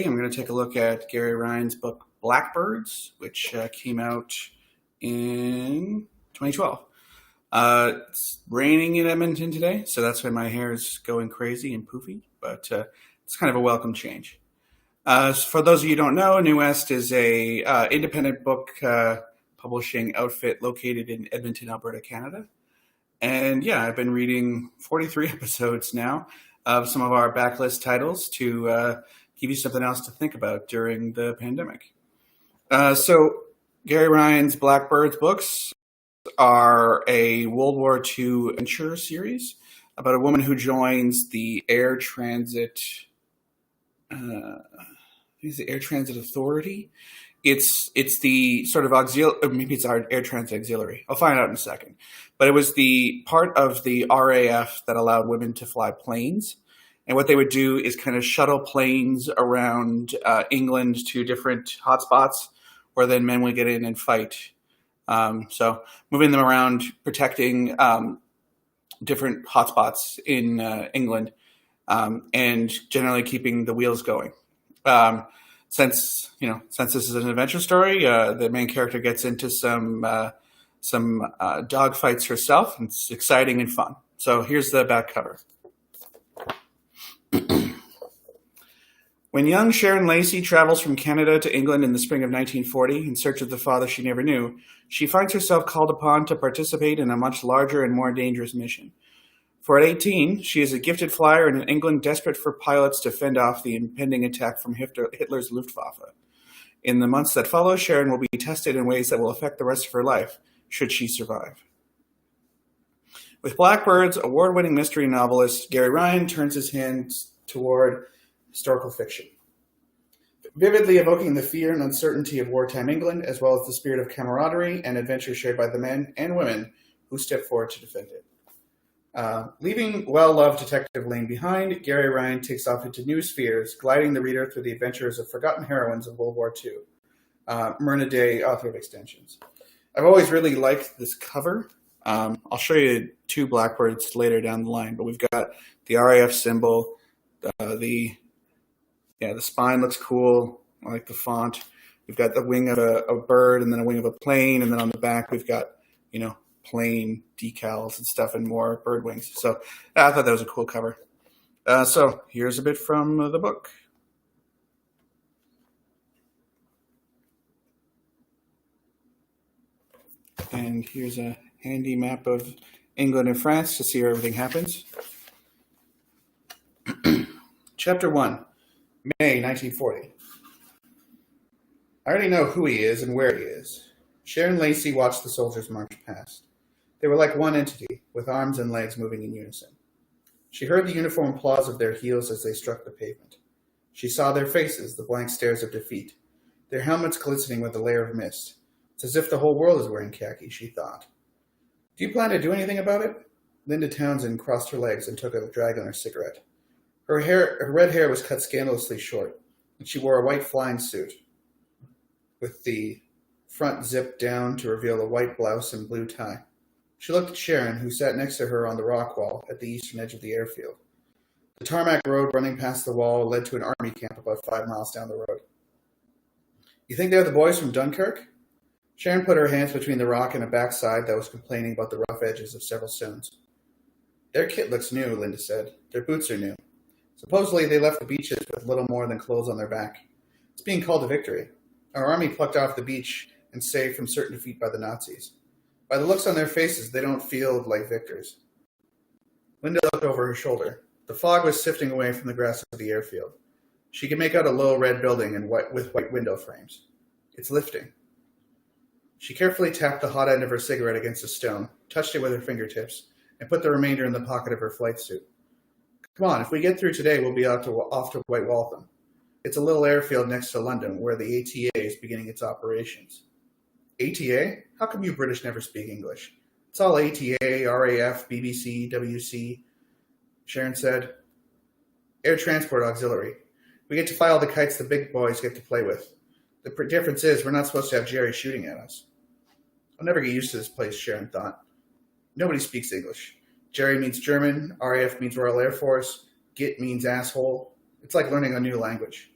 I'm going to take a look at Garry Ryan's book Blackbirds, which came out in 2012. It's raining in Edmonton today, so that's why my hair is going crazy and poofy, but it's kind of a welcome change. For those of you who don't know, NeWest is a independent book publishing outfit located in Edmonton, Alberta, Canada. And yeah, I've been reading 43 episodes now of some of our backlist titles to give you something else to think about during the pandemic. So Garry Ryan's Blackbirds books are a World War II adventure series about a woman who joins the Air Transit Authority. It's the sort of maybe it's our Air Transit Auxiliary. I'll find out in a second. But it was the part of the RAF that allowed women to fly planes. And what they would do is kind of shuttle planes around England to different hotspots where then men would get in and fight. So moving them around, protecting different hotspots in England, and generally keeping the wheels going. Since this is an adventure story, the main character gets into some dog fights herself, and it's exciting and fun. So here's the back cover. When young Sharon Lacey travels from Canada to England in the spring of 1940 in search of the father she never knew, she finds herself called upon to participate in a much larger and more dangerous mission. For at 18, she is a gifted flyer in an England desperate for pilots to fend off the impending attack from Hitler's Luftwaffe. In the months that follow, Sharon will be tested in ways that will affect the rest of her life, should she survive. With Blackbirds, award-winning mystery novelist Garry Ryan turns his hands toward historical fiction, vividly evoking the fear and uncertainty of wartime England, as well as the spirit of camaraderie and adventure shared by the men and women who step forward to defend it. Leaving well-loved Detective Lane behind, Garry Ryan takes off into new spheres, gliding the reader through the adventures of forgotten heroines of World War II. Myrna Day, author of Extensions. I've always really liked this cover. I'll show you two Blackbirds later down the line, but we've got the RAF symbol. The spine looks cool. I like the font. We've got the wing of a bird and then a wing of a plane, and then on the back we've got, plane decals and stuff and more bird wings. So I thought that was a cool cover. So here's a bit from the book. And here's a handy map of England and France to see where everything happens. Chapter 1, May 1940. I already know who he is and where he is. Sharon Lacey watched the soldiers march past. They were like one entity, with arms and legs moving in unison. She heard the uniform applause of their heels as they struck the pavement. She saw their faces, the blank stares of defeat, their helmets glistening with a layer of mist. It's as if the whole world is wearing khaki, she thought. Do you plan to do anything about it? Linda Townsend crossed her legs and took a drag on her cigarette. Her red hair was cut scandalously short, and she wore a white flying suit with the front zipped down to reveal a white blouse and blue tie. She looked at Sharon, who sat next to her on the rock wall at the eastern edge of the airfield. The tarmac road running past the wall led to an army camp about 5 miles down the road. You think they're the boys from Dunkirk? Sharon put her hands between the rock and a backside that was complaining about the rough edges of several stones. Their kit looks new, Linda said. Their boots are new. Supposedly they left the beaches with little more than clothes on their back. It's being called a victory. Our army plucked off the beach and saved from certain defeat by the Nazis. By the looks on their faces, they don't feel like victors. Linda looked over her shoulder. The fog was sifting away from the grass of the airfield. She could make out a low red building with white window frames. It's lifting. She carefully tapped the hot end of her cigarette against a stone, touched it with her fingertips, and put the remainder in the pocket of her flight suit. Come on, if we get through today, we'll be off to White Waltham. It's a little airfield next to London where the ATA is beginning its operations. ATA? How come you British never speak English? It's all ATA, RAF, BBC, WC, Sharon said. Air Transport Auxiliary. We get to fly all the kites the big boys get to play with. The difference is we're not supposed to have Jerry shooting at us. I'll never get used to this place, Sharon thought. Nobody speaks English. Jerry means German, RAF means Royal Air Force, Git means asshole. It's like learning a new language.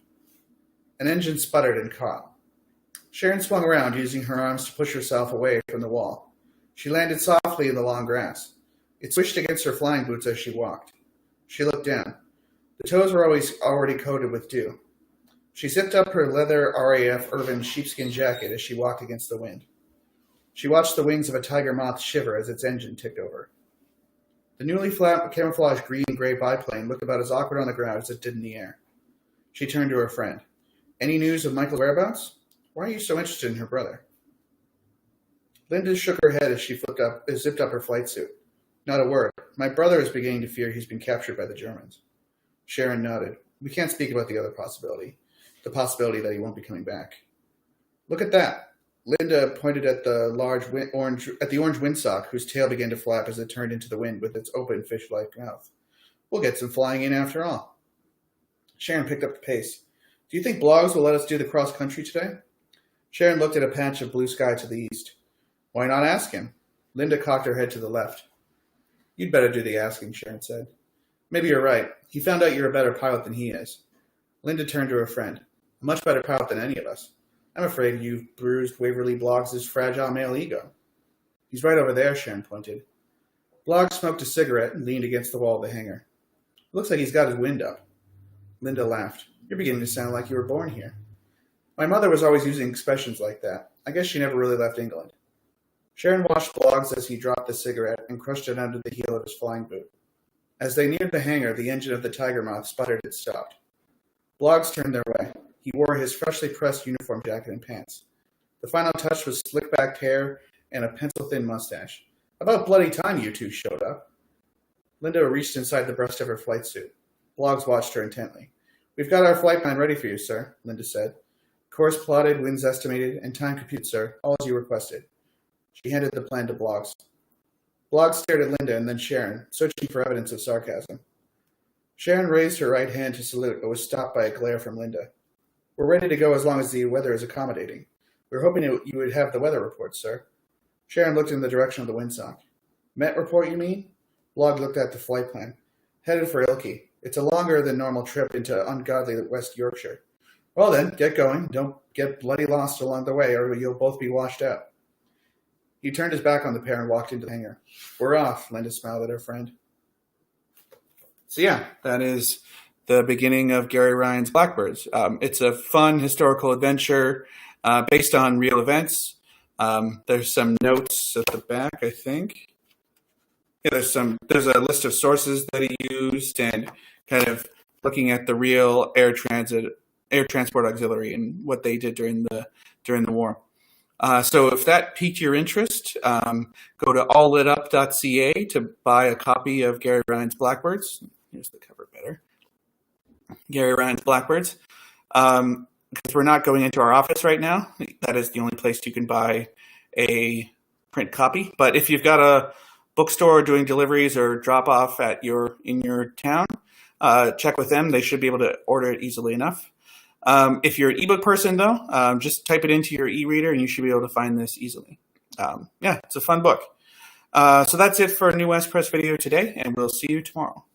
An engine sputtered and caught. Sharon swung around, using her arms to push herself away from the wall. She landed softly in the long grass. It swished against her flying boots as she walked. She looked down. The toes were already coated with dew. She zipped up her leather RAF Irvin sheepskin jacket as she walked against the wind. She watched the wings of a tiger moth shiver as its engine ticked over. The newly camouflaged green-gray biplane looked about as awkward on the ground as it did in the air. She turned to her friend. Any news of Michael's whereabouts? Why are you so interested in her brother? Linda shook her head as she zipped up her flight suit. Not a word. My brother is beginning to fear he's been captured by the Germans. Sharon nodded. We can't speak about the other possibility. The possibility that he won't be coming back. Look at that. Linda pointed at the orange windsock, whose tail began to flap as it turned into the wind with its open fish-like mouth. We'll get some flying in after all. Sharon picked up the pace. Do you think Bloggs will let us do the cross-country today? Sharon looked at a patch of blue sky to the east. Why not ask him? Linda cocked her head to the left. You'd better do the asking, Sharon said. Maybe you're right. He found out you're a better pilot than he is. Linda turned to her friend. A much better pilot than any of us. I'm afraid you've bruised Waverly Bloggs' fragile male ego. He's right over there, Sharon pointed. Bloggs smoked a cigarette and leaned against the wall of the hangar. Looks like he's got his wind up. Linda laughed. You're beginning to sound like you were born here. My mother was always using expressions like that. I guess she never really left England. Sharon watched Bloggs as he dropped the cigarette and crushed it under the heel of his flying boot. As they neared the hangar, the engine of the Tiger Moth sputtered and stopped. Bloggs turned their way. He wore his freshly pressed uniform jacket and pants. The final touch was slick-backed hair and a pencil-thin mustache. About bloody time you two showed up. Linda reached inside the breast of her flight suit. Bloggs watched her intently. We've got our flight plan ready for you, sir, Linda said. Course plotted, winds estimated, and time compute, sir, all as you requested. She handed the plan to Bloggs. Bloggs stared at Linda and then Sharon, searching for evidence of sarcasm. Sharon raised her right hand to salute, but was stopped by a glare from Linda. We're ready to go as long as the weather is accommodating. We're hoping you would have the weather report, sir. Sharon looked in the direction of the windsock. Met report, you mean? Bloggs looked at the flight plan. Headed for Ilkley. It's a longer than normal trip into ungodly West Yorkshire. Well then, get going. Don't get bloody lost along the way, or you'll both be washed out. He turned his back on the pair and walked into the hangar. We're off, Linda smiled at her friend. So yeah, that is the beginning of Garry Ryan's Blackbirds. It's a fun historical adventure based on real events. There's some notes at the back, I think. Yeah, there's a list of sources that he used and kind of looking at the real air transport auxiliary and what they did during the war. So if that piqued your interest, go to alllitup.ca to buy a copy of Garry Ryan's Blackbirds. Here's the cover better. Garry Ryan's Blackbirds. Because we're not going into our office right now. That is the only place you can buy a print copy. But if you've got a bookstore doing deliveries or drop off in your town, check with them. They should be able to order it easily enough. If you're an ebook person, though, just type it into your e-reader and you should be able to find this easily. Yeah, it's a fun book. So that's it for NeWest Press Video today, and we'll see you tomorrow.